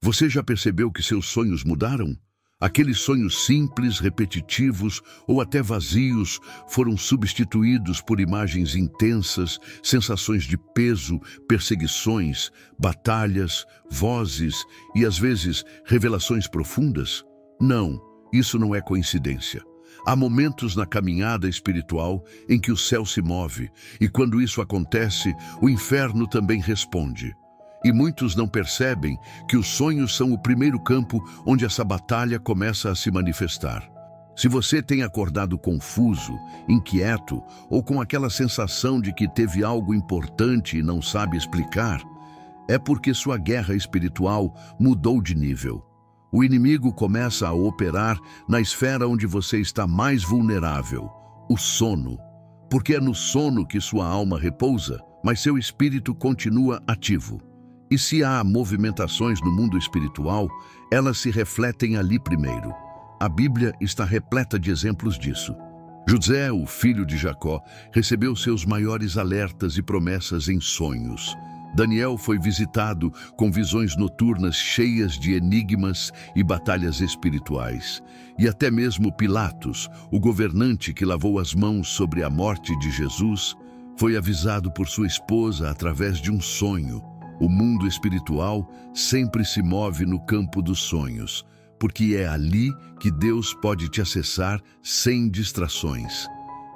Você já percebeu que seus sonhos mudaram? Aqueles sonhos simples, repetitivos ou até vazios foram substituídos por imagens intensas, sensações de peso, perseguições, batalhas, vozes e, às vezes, revelações profundas? Não, isso não é coincidência. Há momentos na caminhada espiritual em que o céu se move, e quando isso acontece, o inferno também responde. E muitos não percebem que os sonhos são o primeiro campo onde essa batalha começa a se manifestar. Se você tem acordado confuso, inquieto ou com aquela sensação de que teve algo importante e não sabe explicar, é porque sua guerra espiritual mudou de nível. O inimigo começa a operar na esfera onde você está mais vulnerável, o sono. Porque é no sono que sua alma repousa, mas seu espírito continua ativo. E se há movimentações no mundo espiritual, elas se refletem ali primeiro. A Bíblia está repleta de exemplos disso. José, o filho de Jacó, recebeu seus maiores alertas e promessas em sonhos. Daniel foi visitado com visões noturnas cheias de enigmas e batalhas espirituais. E até mesmo Pilatos, o governante que lavou as mãos sobre a morte de Jesus, foi avisado por sua esposa através de um sonho. O mundo espiritual sempre se move no campo dos sonhos, porque é ali que Deus pode te acessar sem distrações.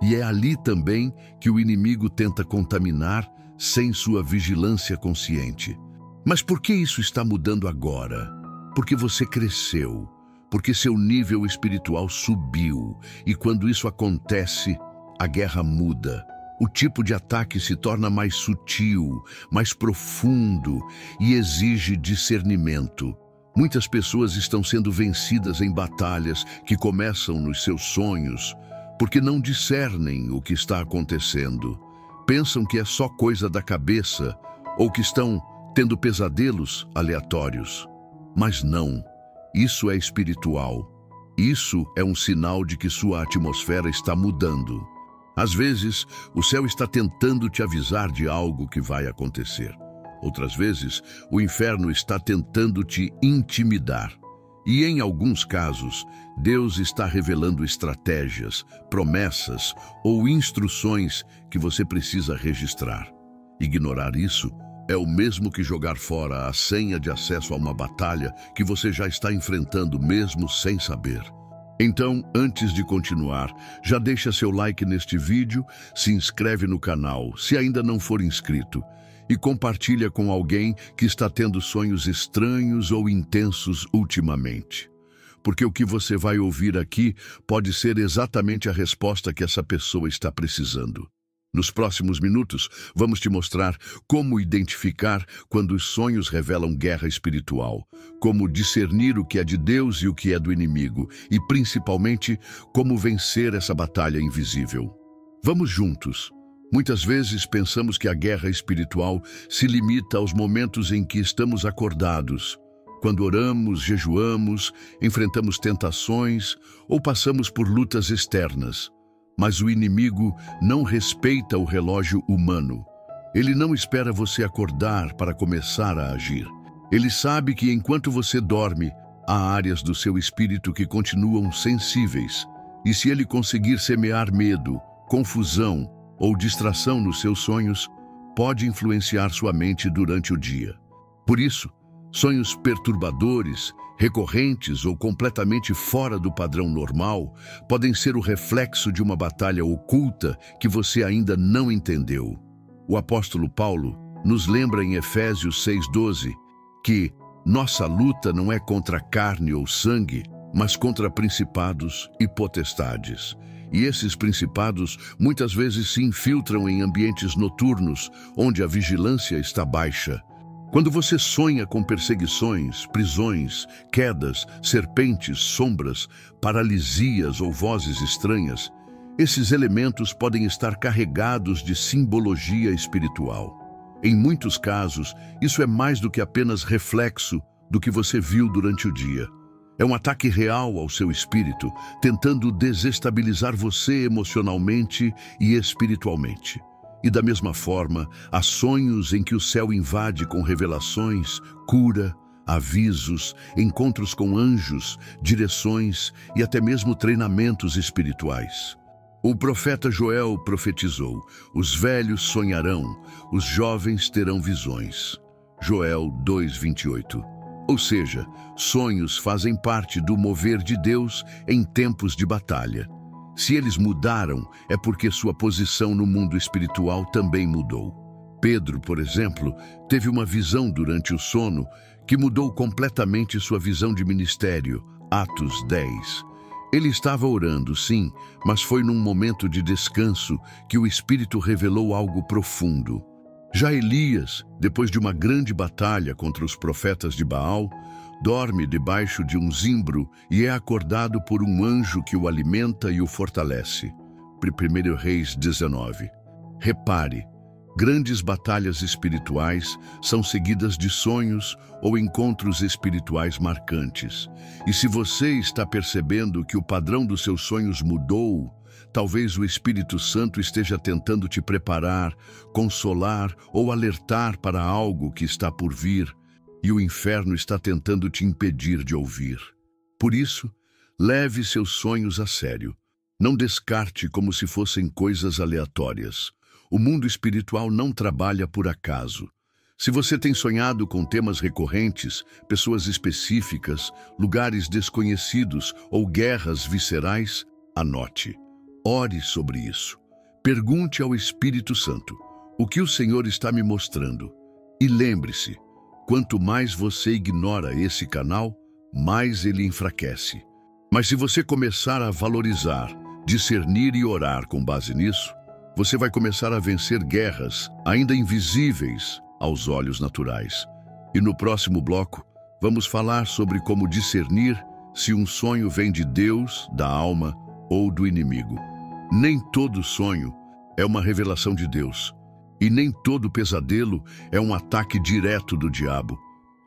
E é ali também que o inimigo tenta contaminar sem sua vigilância consciente. Mas por que isso está mudando agora? Porque você cresceu, porque seu nível espiritual subiu, e quando isso acontece, a guerra muda. O tipo de ataque se torna mais sutil, mais profundo e exige discernimento. Muitas pessoas estão sendo vencidas em batalhas que começam nos seus sonhos, porque não discernem o que está acontecendo. Pensam que é só coisa da cabeça ou que estão tendo pesadelos aleatórios. Mas não, isso é espiritual. Isso é um sinal de que sua atmosfera está mudando. Às vezes, o céu está tentando te avisar de algo que vai acontecer. Outras vezes, o inferno está tentando te intimidar. E em alguns casos, Deus está revelando estratégias, promessas ou instruções que você precisa registrar. Ignorar isso é o mesmo que jogar fora a senha de acesso a uma batalha que você já está enfrentando mesmo sem saber. Então, antes de continuar, já deixa seu like neste vídeo, se inscreve no canal, se ainda não for inscrito, e compartilha com alguém que está tendo sonhos estranhos ou intensos ultimamente. Porque o que você vai ouvir aqui pode ser exatamente a resposta que essa pessoa está precisando. Nos próximos minutos, vamos te mostrar como identificar quando os sonhos revelam guerra espiritual, como discernir o que é de Deus e o que é do inimigo, e principalmente, como vencer essa batalha invisível. Vamos juntos. Muitas vezes pensamos que a guerra espiritual se limita aos momentos em que estamos acordados, quando oramos, jejuamos, enfrentamos tentações ou passamos por lutas externas. Mas o inimigo não respeita o relógio humano. Ele não espera você acordar para começar a agir. Ele sabe que enquanto você dorme, há áreas do seu espírito que continuam sensíveis. E se ele conseguir semear medo, confusão ou distração nos seus sonhos, pode influenciar sua mente durante o dia. Por isso, sonhos perturbadores, recorrentes ou completamente fora do padrão normal podem ser o reflexo de uma batalha oculta que você ainda não entendeu. O apóstolo Paulo nos lembra em Efésios 6:12 que nossa luta não é contra carne ou sangue, mas contra principados e potestades. E esses principados muitas vezes se infiltram em ambientes noturnos, onde a vigilância está baixa. Quando você sonha com perseguições, prisões, quedas, serpentes, sombras, paralisias ou vozes estranhas, esses elementos podem estar carregados de simbologia espiritual. Em muitos casos, isso é mais do que apenas reflexo do que você viu durante o dia. É um ataque real ao seu espírito, tentando desestabilizar você emocionalmente e espiritualmente. E da mesma forma, há sonhos em que o céu invade com revelações, cura, avisos, encontros com anjos, direções e até mesmo treinamentos espirituais. O profeta Joel profetizou: os velhos sonharão, os jovens terão visões. Joel 2:28. Ou seja, sonhos fazem parte do mover de Deus em tempos de batalha. Se eles mudaram, é porque sua posição no mundo espiritual também mudou. Pedro, por exemplo, teve uma visão durante o sono que mudou completamente sua visão de ministério. Atos 10. Ele estava orando, sim, mas foi num momento de descanso que o Espírito revelou algo profundo. Já Elias, depois de uma grande batalha contra os profetas de Baal, dorme debaixo de um zimbro e é acordado por um anjo que o alimenta e o fortalece. 1 Reis 19. Repare, grandes batalhas espirituais são seguidas de sonhos ou encontros espirituais marcantes. E se você está percebendo que o padrão dos seus sonhos mudou, talvez o Espírito Santo esteja tentando te preparar, consolar ou alertar para algo que está por vir, e o inferno está tentando te impedir de ouvir. Por isso, leve seus sonhos a sério. Não descarte como se fossem coisas aleatórias. O mundo espiritual não trabalha por acaso. Se você tem sonhado com temas recorrentes, pessoas específicas, lugares desconhecidos ou guerras viscerais, anote. Ore sobre isso. Pergunte ao Espírito Santo: o que o Senhor está me mostrando? E lembre-se, quanto mais você ignora esse canal, mais ele enfraquece. Mas se você começar a valorizar, discernir e orar com base nisso, você vai começar a vencer guerras ainda invisíveis aos olhos naturais. E no próximo bloco, vamos falar sobre como discernir se um sonho vem de Deus, da alma ou do inimigo. Nem todo sonho é uma revelação de Deus, e nem todo pesadelo é um ataque direto do diabo.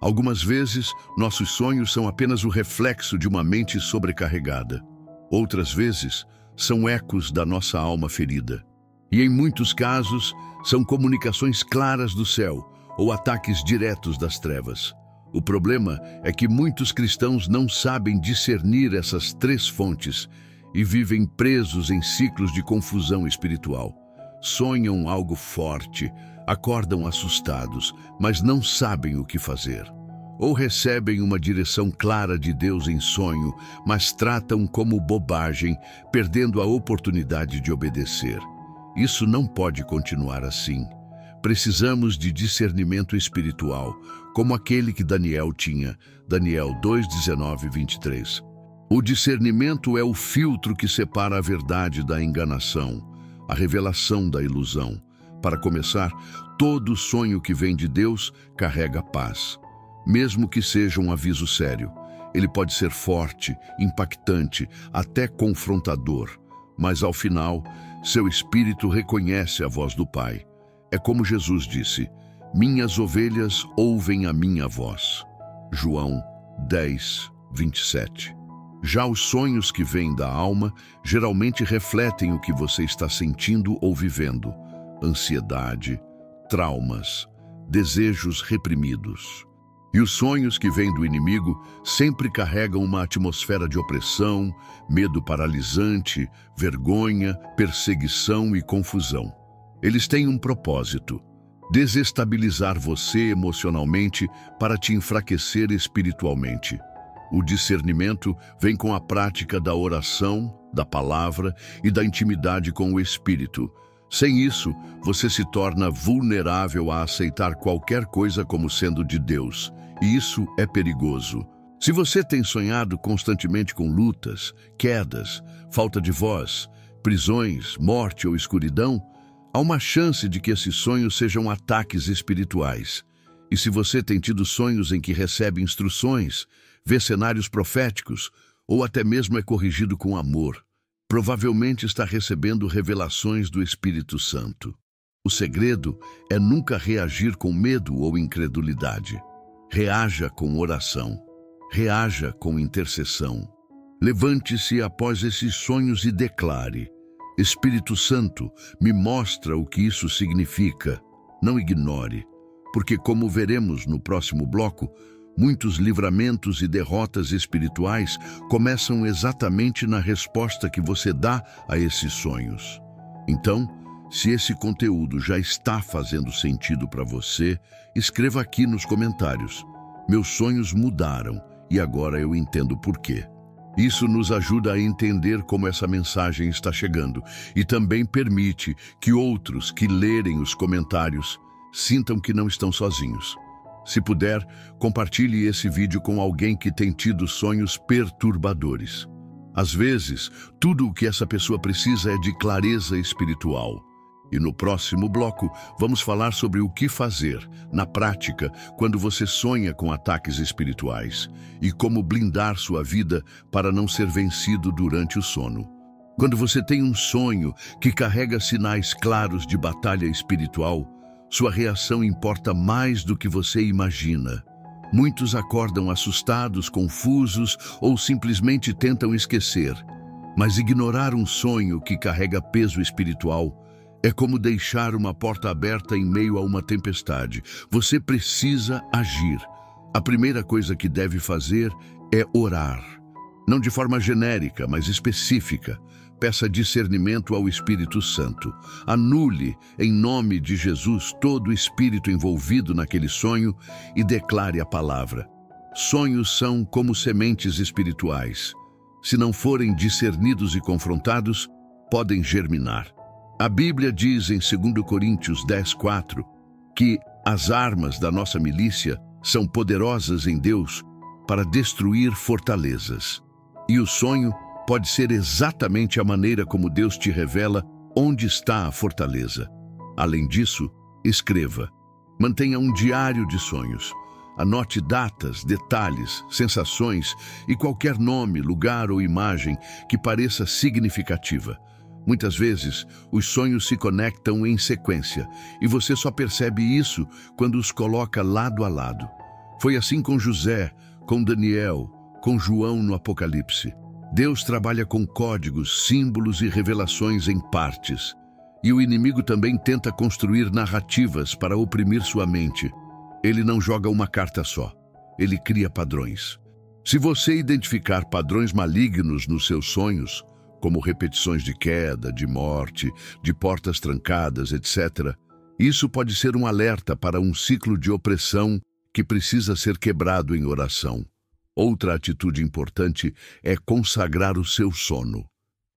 Algumas vezes, nossos sonhos são apenas o reflexo de uma mente sobrecarregada. Outras vezes, são ecos da nossa alma ferida. E em muitos casos, são comunicações claras do céu ou ataques diretos das trevas. O problema é que muitos cristãos não sabem discernir essas três fontes e vivem presos em ciclos de confusão espiritual. Sonham algo forte, acordam assustados, mas não sabem o que fazer. Ou recebem uma direção clara de Deus em sonho, mas tratam como bobagem, perdendo a oportunidade de obedecer. Isso não pode continuar assim. Precisamos de discernimento espiritual, como aquele que Daniel tinha, Daniel 2:19-23. O discernimento é o filtro que separa a verdade da enganação, a revelação da ilusão. Para começar, todo sonho que vem de Deus carrega paz. Mesmo que seja um aviso sério, ele pode ser forte, impactante, até confrontador. Mas ao final, seu espírito reconhece a voz do Pai. É como Jesus disse: minhas ovelhas ouvem a minha voz. João 10:27. Já os sonhos que vêm da alma geralmente refletem o que você está sentindo ou vivendo: ansiedade, traumas, desejos reprimidos. E os sonhos que vêm do inimigo sempre carregam uma atmosfera de opressão, medo paralisante, vergonha, perseguição e confusão. Eles têm um propósito: desestabilizar você emocionalmente para te enfraquecer espiritualmente. O discernimento vem com a prática da oração, da palavra e da intimidade com o Espírito. Sem isso, você se torna vulnerável a aceitar qualquer coisa como sendo de Deus, e isso é perigoso. Se você tem sonhado constantemente com lutas, quedas, falta de voz, prisões, morte ou escuridão, há uma chance de que esses sonhos sejam ataques espirituais. E se você tem tido sonhos em que recebe instruções, vê cenários proféticos ou até mesmo é corrigido com amor, provavelmente está recebendo revelações do Espírito Santo. O segredo é nunca reagir com medo ou incredulidade. Reaja com oração. Reaja com intercessão. Levante-se após esses sonhos e declare: Espírito Santo, me mostra o que isso significa. Não ignore, porque como veremos no próximo bloco, Muitos livramentos e derrotas espirituais começam exatamente na resposta que você dá a esses sonhos. Então, se esse conteúdo já está fazendo sentido para você, escreva aqui nos comentários: meus sonhos mudaram e agora eu entendo por quê. Isso nos ajuda a entender como essa mensagem está chegando e também permite que outros que lerem os comentários sintam que não estão sozinhos. Se puder, compartilhe esse vídeo com alguém que tem tido sonhos perturbadores. Às vezes, tudo o que essa pessoa precisa é de clareza espiritual. E no próximo bloco, vamos falar sobre o que fazer, na prática, quando você sonha com ataques espirituais e como blindar sua vida para não ser vencido durante o sono. Quando você tem um sonho que carrega sinais claros de batalha espiritual, sua reação importa mais do que você imagina. Muitos acordam assustados, confusos ou simplesmente tentam esquecer. Mas ignorar um sonho que carrega peso espiritual é como deixar uma porta aberta em meio a uma tempestade. Você precisa agir. A primeira coisa que deve fazer é orar. Não de forma genérica, mas específica. Peça discernimento ao Espírito Santo. Anule, em nome de Jesus, todo o espírito envolvido naquele sonho e declare a palavra. Sonhos são como sementes espirituais. Se não forem discernidos e confrontados, podem germinar. A Bíblia diz em 2 Coríntios 10:4 que as armas da nossa milícia são poderosas em Deus para destruir fortalezas. E o sonho pode ser exatamente a maneira como Deus te revela onde está a fortaleza. Além disso, escreva. Mantenha um diário de sonhos. Anote datas, detalhes, sensações e qualquer nome, lugar ou imagem que pareça significativa. Muitas vezes, os sonhos se conectam em sequência e você só percebe isso quando os coloca lado a lado. Foi assim com José, com Daniel, com João no Apocalipse. Deus trabalha com códigos, símbolos e revelações em partes. E o inimigo também tenta construir narrativas para oprimir sua mente. Ele não joga uma carta só, ele cria padrões. Se você identificar padrões malignos nos seus sonhos, como repetições de queda, de morte, de portas trancadas, etc., isso pode ser um alerta para um ciclo de opressão que precisa ser quebrado em oração. Outra atitude importante é consagrar o seu sono.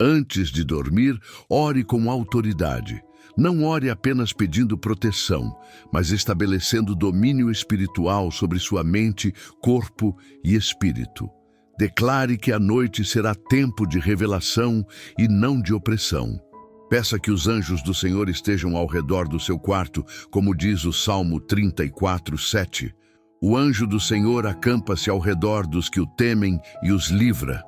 Antes de dormir, ore com autoridade. Não ore apenas pedindo proteção, mas estabelecendo domínio espiritual sobre sua mente, corpo e espírito. Declare que a noite será tempo de revelação e não de opressão. Peça que os anjos do Senhor estejam ao redor do seu quarto, como diz o Salmo 34:7. O anjo do Senhor acampa-se ao redor dos que o temem e os livra.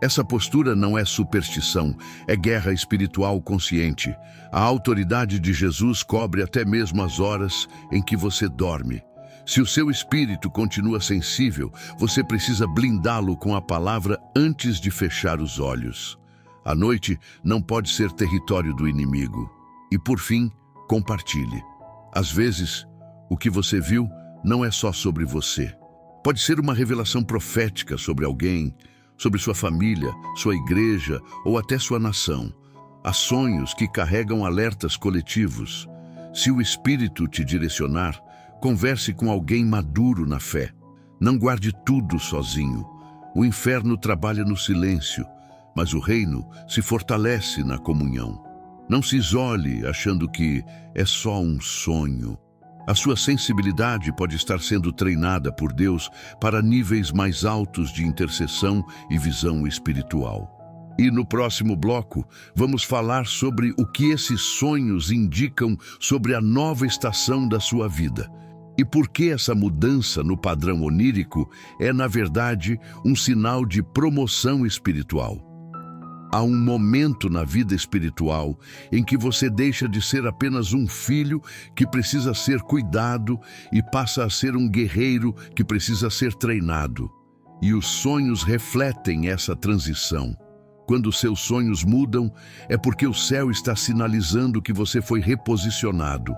Essa postura não é superstição, é guerra espiritual consciente. A autoridade de Jesus cobre até mesmo as horas em que você dorme. Se o seu espírito continua sensível, você precisa blindá-lo com a palavra antes de fechar os olhos. A noite não pode ser território do inimigo. E por fim, compartilhe. Às vezes, o que você viu não é só sobre você. Pode ser uma revelação profética sobre alguém, sobre sua família, sua igreja ou até sua nação. Há sonhos que carregam alertas coletivos. Se o Espírito te direcionar, converse com alguém maduro na fé. Não guarde tudo sozinho. O inferno trabalha no silêncio, mas o reino se fortalece na comunhão. Não se isole achando que é só um sonho. A sua sensibilidade pode estar sendo treinada por Deus para níveis mais altos de intercessão e visão espiritual. E no próximo bloco, vamos falar sobre o que esses sonhos indicam sobre a nova estação da sua vida. E por que essa mudança no padrão onírico é, na verdade, um sinal de promoção espiritual. Há um momento na vida espiritual em que você deixa de ser apenas um filho que precisa ser cuidado e passa a ser um guerreiro que precisa ser treinado. E os sonhos refletem essa transição. Quando seus sonhos mudam, é porque o céu está sinalizando que você foi reposicionado.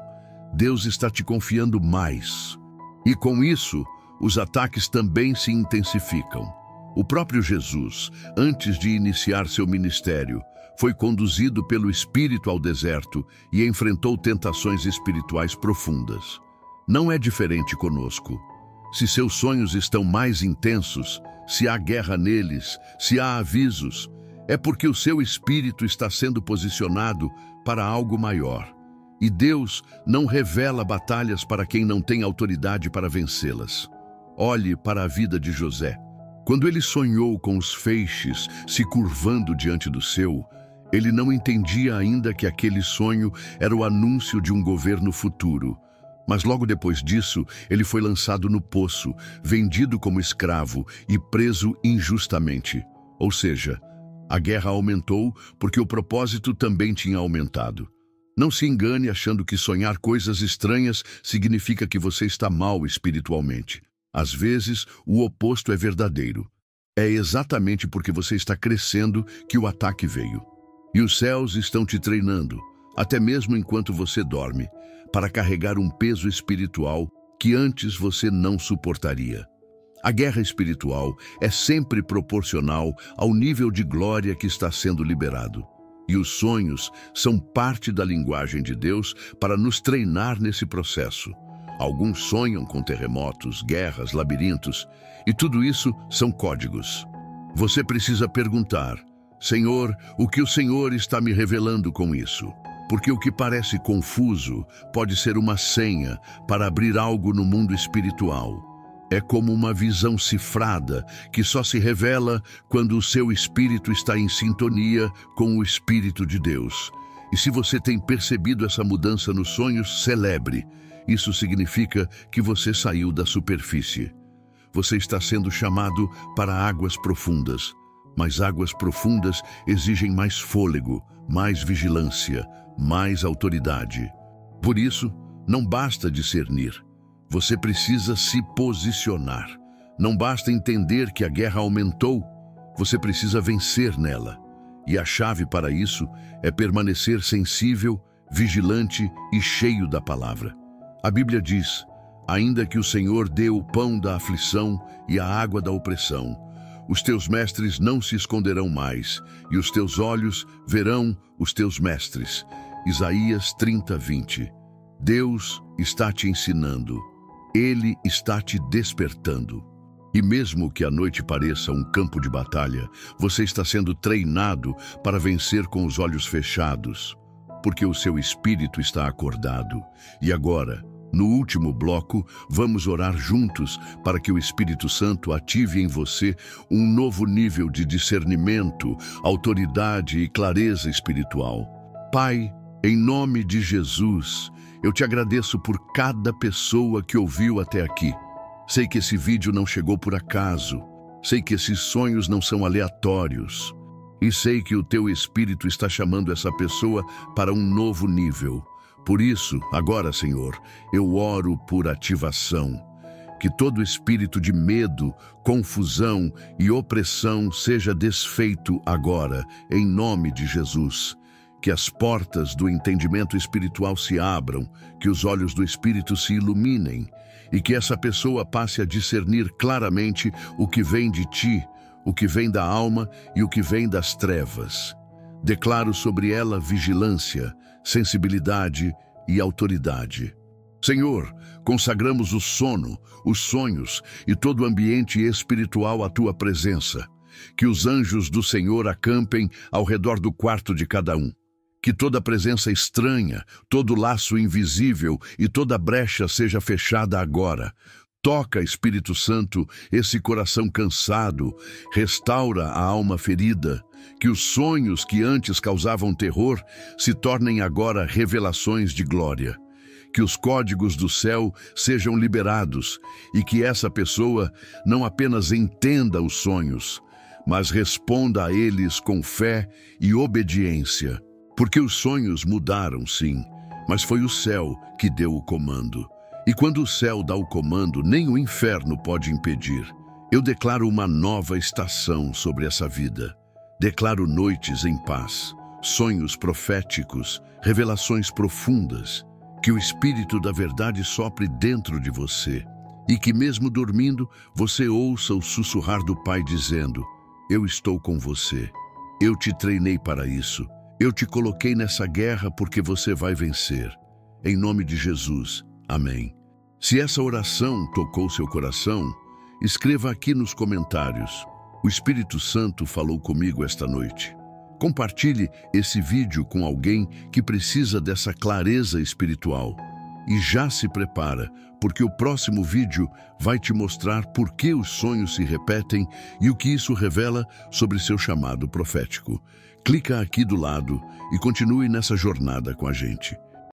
Deus está te confiando mais. E com isso, os ataques também se intensificam. O próprio Jesus, antes de iniciar seu ministério, foi conduzido pelo Espírito ao deserto e enfrentou tentações espirituais profundas. Não é diferente conosco. Se seus sonhos estão mais intensos, se há guerra neles, se há avisos, é porque o seu espírito está sendo posicionado para algo maior. E Deus não revela batalhas para quem não tem autoridade para vencê-las. Olhe para a vida de José. Quando ele sonhou com os feixes se curvando diante do seu, ele não entendia ainda que aquele sonho era o anúncio de um governo futuro. Mas logo depois disso, ele foi lançado no poço, vendido como escravo e preso injustamente. Ou seja, a guerra aumentou porque o propósito também tinha aumentado. Não se engane achando que sonhar coisas estranhas significa que você está mal espiritualmente. Às vezes, o oposto é verdadeiro. É exatamente porque você está crescendo que o ataque veio. E os céus estão te treinando, até mesmo enquanto você dorme, para carregar um peso espiritual que antes você não suportaria. A guerra espiritual é sempre proporcional ao nível de glória que está sendo liberado. E os sonhos são parte da linguagem de Deus para nos treinar nesse processo. Alguns sonham com terremotos, guerras, labirintos, e tudo isso são códigos. Você precisa perguntar: Senhor, o que o Senhor está me revelando com isso? Porque o que parece confuso pode ser uma senha para abrir algo no mundo espiritual. É como uma visão cifrada que só se revela quando o seu espírito está em sintonia com o Espírito de Deus. E se você tem percebido essa mudança nos sonhos, celebre. Isso significa que você saiu da superfície. Você está sendo chamado para águas profundas. Mas águas profundas exigem mais fôlego, mais vigilância, mais autoridade. Por isso, não basta discernir. Você precisa se posicionar. Não basta entender que a guerra aumentou. Você precisa vencer nela. E a chave para isso é permanecer sensível, vigilante e cheio da palavra. A Bíblia diz: ainda que o Senhor dê o pão da aflição e a água da opressão, os teus mestres não se esconderão mais, e os teus olhos verão os teus mestres. Isaías 30:20. Deus está te ensinando. Ele está te despertando. E mesmo que a noite pareça um campo de batalha, você está sendo treinado para vencer com os olhos fechados, porque o seu espírito está acordado. E agora, no último bloco, vamos orar juntos para que o Espírito Santo ative em você um novo nível de discernimento, autoridade e clareza espiritual. Pai, em nome de Jesus, eu te agradeço por cada pessoa que ouviu até aqui. Sei que esse vídeo não chegou por acaso. Sei que esses sonhos não são aleatórios. E sei que o teu Espírito está chamando essa pessoa para um novo nível. Por isso, agora, Senhor, eu oro por ativação. Que todo espírito de medo, confusão e opressão seja desfeito agora, em nome de Jesus. Que as portas do entendimento espiritual se abram, que os olhos do Espírito se iluminem e que essa pessoa passe a discernir claramente o que vem de ti, o que vem da alma e o que vem das trevas. Declaro sobre ela vigilância, sensibilidade e autoridade. Senhor, consagramos o sono, os sonhos e todo o ambiente espiritual à tua presença. Que os anjos do Senhor acampem ao redor do quarto de cada um. Que toda presença estranha, todo laço invisível e toda brecha seja fechada agora. Toca, Espírito Santo, esse coração cansado, restaura a alma ferida. Que os sonhos que antes causavam terror se tornem agora revelações de glória. Que os códigos do céu sejam liberados e que essa pessoa não apenas entenda os sonhos, mas responda a eles com fé e obediência. Porque os sonhos mudaram, sim, mas foi o céu que deu o comando. E quando o céu dá o comando, nem o inferno pode impedir. Eu declaro uma nova estação sobre essa vida. Declaro noites em paz, sonhos proféticos, revelações profundas. Que o Espírito da verdade sopre dentro de você E que mesmo dormindo, você ouça o sussurrar do Pai dizendo: eu estou com você. Eu te treinei para isso. Eu te coloquei nessa guerra porque você vai vencer. Em nome de Jesus. Amém. Se essa oração tocou seu coração, escreva aqui nos comentários: o Espírito Santo falou comigo esta noite. Compartilhe esse vídeo com alguém que precisa dessa clareza espiritual. E já se prepara, porque o próximo vídeo vai te mostrar por que os sonhos se repetem e o que isso revela sobre seu chamado profético. Clica aqui do lado e continue nessa jornada com a gente.